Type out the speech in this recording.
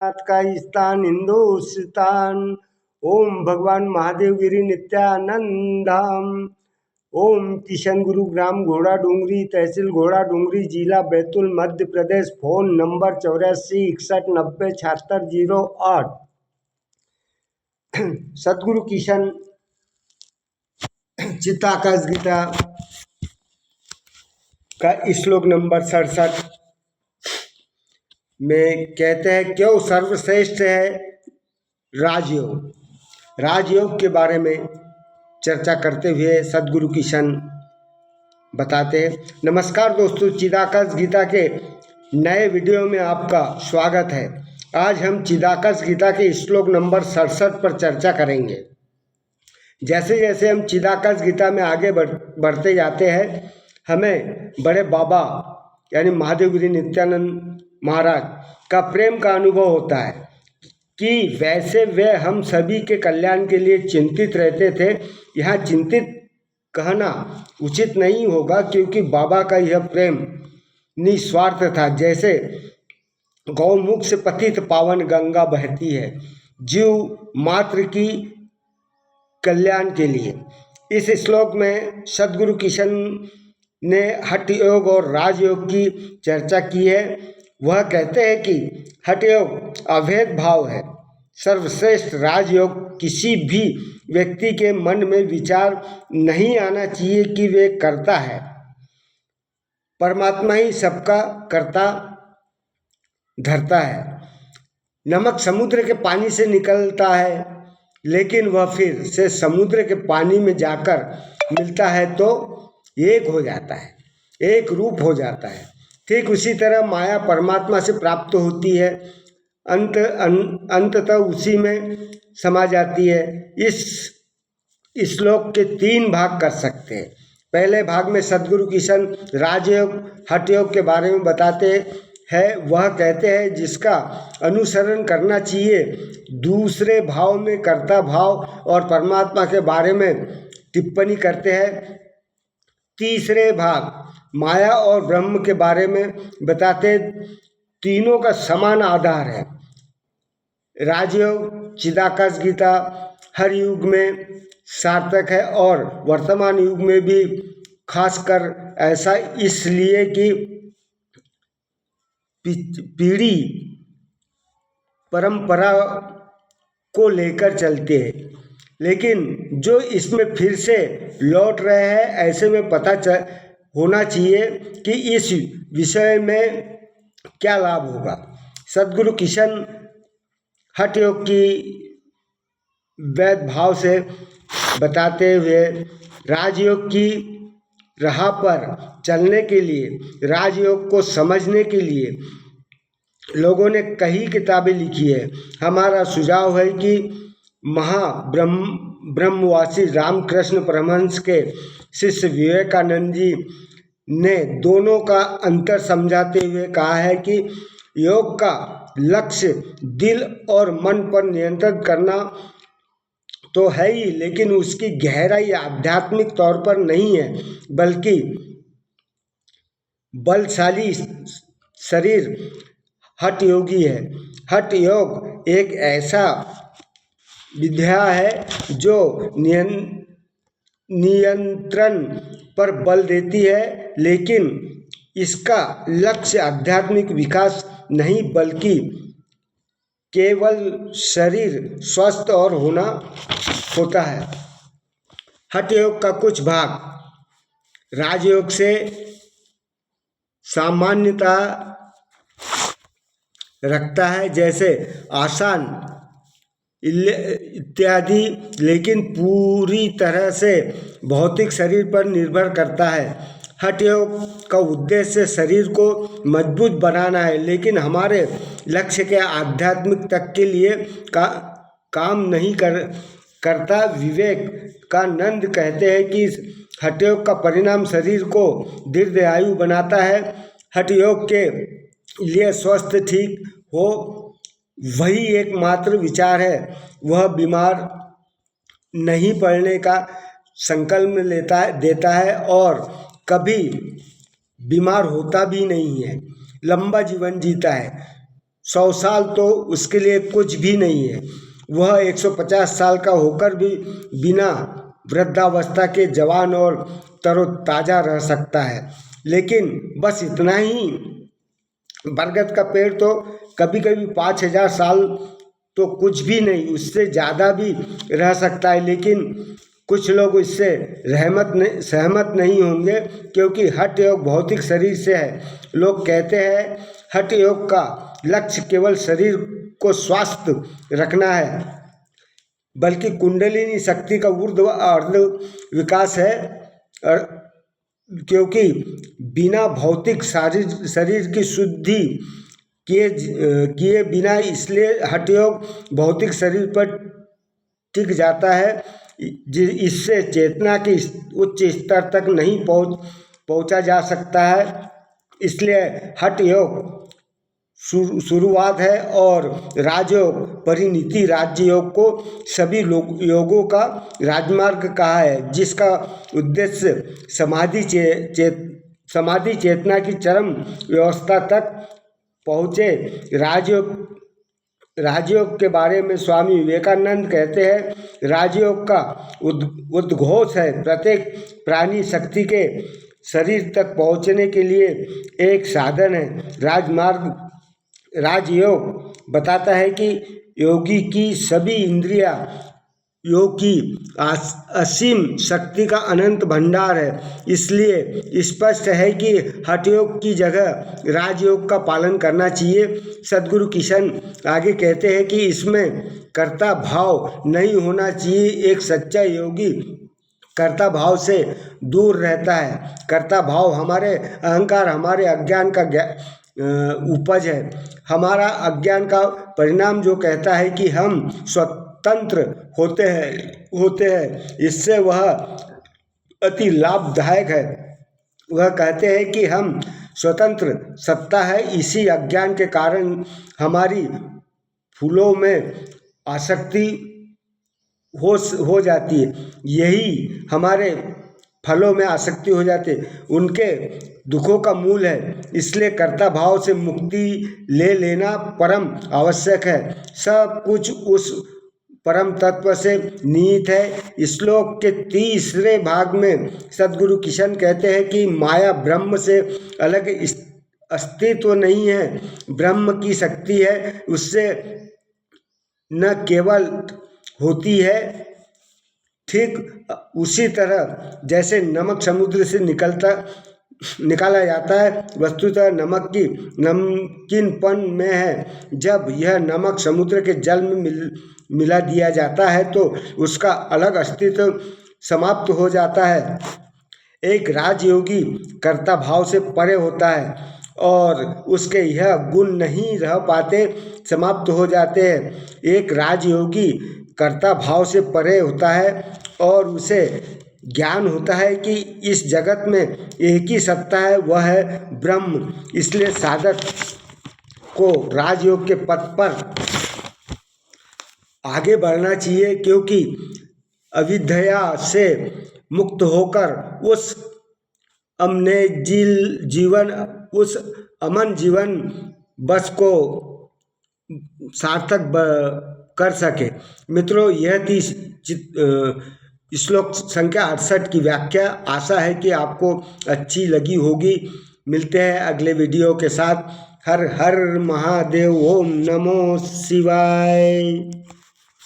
का स्थान हिंदुस्तान। ओम भगवान महादेव गिरी नित्यानंदम। ओम किशन गुरु ग्राम घोड़ा डूंगरी, तहसील घोड़ा डूंगरी, जिला बैतूल, मध्य प्रदेश। Phone number 8461907608। सदगुरु किशन चिदाकाश गीता का श्लोक नंबर 67 में कहते हैं, क्यों सर्वश्रेष्ठ है राजयोग। राजयोग के बारे में चर्चा करते हुए सदगुरु किशन बताते हैं। नमस्कार दोस्तों, चिदाकाश गीता के नए वीडियो में आपका स्वागत है। आज हम चिदाकाश गीता के श्लोक नंबर 67 पर चर्चा करेंगे। जैसे जैसे हम चिदाकाश गीता में आगे बढ़ते जाते हैं, हमें बड़े बाबा यानी महादेव गिरी नित्यानंद महाराज का प्रेम का अनुभव होता है कि वैसे वे हम सभी के कल्याण के लिए चिंतित रहते थे। यहाँ चिंतित कहना उचित नहीं होगा, क्योंकि बाबा का यह प्रेम निस्वार्थ था। जैसे गौमुख से पतित पावन गंगा बहती है जीव मात्र की कल्याण के लिए। इस श्लोक में सदगुरु किशन ने हठ योग और राजयोग की चर्चा की है। वह कहते हैं कि हठ योग अभेद भाव है। सर्वश्रेष्ठ राजयोग किसी भी व्यक्ति के मन में विचार नहीं आना चाहिए कि वे करता है। परमात्मा ही सबका कर्ता धरता है। नमक समुद्र के पानी से निकलता है, लेकिन वह फिर से समुद्र के पानी में जाकर मिलता है तो एक हो जाता है, एक रूप हो जाता है। ठीक उसी तरह माया परमात्मा से प्राप्त होती है, अंततः उसी में समा जाती है। इस श्लोक के 3 भाग कर सकते हैं। पहले भाग में सदगुरु किशन राजयोग हठ योग के बारे में बताते है। वह कहते हैं जिसका अनुसरण करना चाहिए। दूसरे भाव में कर्ता भाव और परमात्मा के बारे में टिप्पणी करते हैं। तीसरे भाग माया और ब्रह्म के बारे में बताते, तीनों का समान आधार है। राजयोग चिदाकाश गीता हर युग में सार्थक है और वर्तमान युग में भी, खासकर ऐसा इसलिए कि पीढ़ी परंपरा को लेकर चलते हैं। लेकिन जो इसमें फिर से लौट रहे हैं, ऐसे में पता होना चाहिए कि इस विषय में क्या लाभ होगा। सदगुरु किशन हठ योग की वैध भाव से बताते हुए राजयोग की राह पर चलने के लिए, राजयोग को समझने के लिए लोगों ने कई किताबें लिखी है। हमारा सुझाव है कि ब्रह्मवासी रामकृष्ण परमहंस के शिष्य विवेकानंद जी ने दोनों का अंतर समझाते हुए कहा है कि योग का लक्ष्य दिल और मन पर नियंत्रण करना तो है ही, लेकिन उसकी गहराई आध्यात्मिक तौर पर नहीं है, बल्कि बलशाली शरीर हठ योगी है। हठ योग एक ऐसा विद्या है जो नियंत्रण पर बल देती है, लेकिन इसका लक्ष्य आध्यात्मिक विकास नहीं, बल्कि केवल शरीर स्वस्थ और होना होता है। हठ योग का कुछ भाग राजयोग से सामान्यता रखता है, जैसे आसान इत्यादि, लेकिन पूरी तरह से भौतिक शरीर पर निर्भर करता है। हठ योग का उद्देश्य शरीर को मजबूत बनाना है, लेकिन हमारे लक्ष्य के आध्यात्मिक तक के लिए काम नहीं करता। विवेकानंद कहते हैं कि हठ योग का परिणाम शरीर को दीर्घायु बनाता है। हठ योग के लिए स्वस्थ ठीक हो वही एकमात्र विचार है। वह बीमार नहीं पड़ने का संकल्प देता है और कभी बीमार होता भी नहीं है, लंबा जीवन जीता है। 100 साल तो उसके लिए कुछ भी नहीं है। वह 150 साल का होकर भी बिना वृद्धावस्था के जवान और तरोताज़ा रह सकता है। लेकिन बस इतना ही। बरगद का पेड़ तो कभी कभी 5000 साल तो कुछ भी नहीं, उससे ज़्यादा भी रह सकता है। लेकिन कुछ लोग इससे सहमत नहीं होंगे, क्योंकि हठ योग भौतिक शरीर से है। लोग कहते हैं हठ योग का लक्ष्य केवल शरीर को स्वस्थ रखना है, बल्कि कुंडलिनी शक्ति का ऊर्ध्व व अर्ध विकास है। क्योंकि बिना भौतिक शरीर की शुद्धि किए बिना, इसलिए हठ योग भौतिक शरीर पर टिक जाता है। इससे चेतना के उच्च स्तर तक नहीं पहुंचा जा सकता है। इसलिए हठ योग शुरुआत है और राजयोग परिणति राजयोग को सभी योगों का राजमार्ग कहा है, जिसका उद्देश्य समाधि चेतना की चरम व्यवस्था तक पहुँचे। राजयोग के बारे में स्वामी विवेकानंद कहते हैं, राजयोग का उद्घोष है प्रत्येक प्राणी शक्ति के शरीर तक पहुँचने के लिए एक साधन है। राजयोग बताता है कि योगी की सभी इंद्रियां योग की असीम शक्ति का अनंत भंडार है। इसलिए स्पष्ट है कि हठ योग की जगह राजयोग का पालन करना चाहिए। सद्गुरु किशन आगे कहते हैं कि इसमें कर्ता भाव नहीं होना चाहिए। एक सच्चा योगी कर्ता भाव से दूर रहता है। कर्ता भाव हमारे अहंकार, हमारे अज्ञान का उपज है। हमारा अज्ञान का परिणाम जो कहता है कि हम स्वतंत्र होते हैं, इससे वह अति लाभदायक है। वह कहते हैं कि हम स्वतंत्र सत्ता है। इसी अज्ञान के कारण हमारी फूलों में आसक्ति हो जाती है। यही हमारे फलों में आसक्ति हो जाती है, उनके दुखों का मूल है। इसलिए कर्ता भाव से मुक्ति ले लेना परम आवश्यक है। सब कुछ उस परम तत्व से निहित है। श्लोक के तीसरे भाग में सद्गुरु किशन कहते हैं कि माया ब्रह्म से अलग अस्तित्व नहीं है, ब्रह्म की शक्ति है, उससे न केवल होती है। ठीक उसी तरह जैसे नमक समुद्र से निकाला जाता है, वस्तुतः नमक की नमकीनपन में है। जब यह नमक समुद्र के जल में मिला दिया जाता है तो उसका अलग अस्तित्व समाप्त हो जाता है। एक राजयोगी कर्ता भाव से परे होता है और उसके यह गुण नहीं रह पाते, समाप्त हो जाते हैं। एक राजयोगी कर्ता भाव से परे होता है और उसे ज्ञान होता है कि इस जगत में एक ही सत्ता है, वह है ब्रह्म। इसलिए साधक को राजयोग के पथ पर आगे बढ़ना चाहिए, क्योंकि अविद्या से मुक्त होकर उस अमन जीवन बस को सार्थक कर सके। मित्रों, यह थी श्लोक संख्या 68 की व्याख्या। आशा है कि आपको अच्छी लगी होगी। मिलते हैं अगले वीडियो के साथ। हर हर महादेव। ओम नमो शिवाय।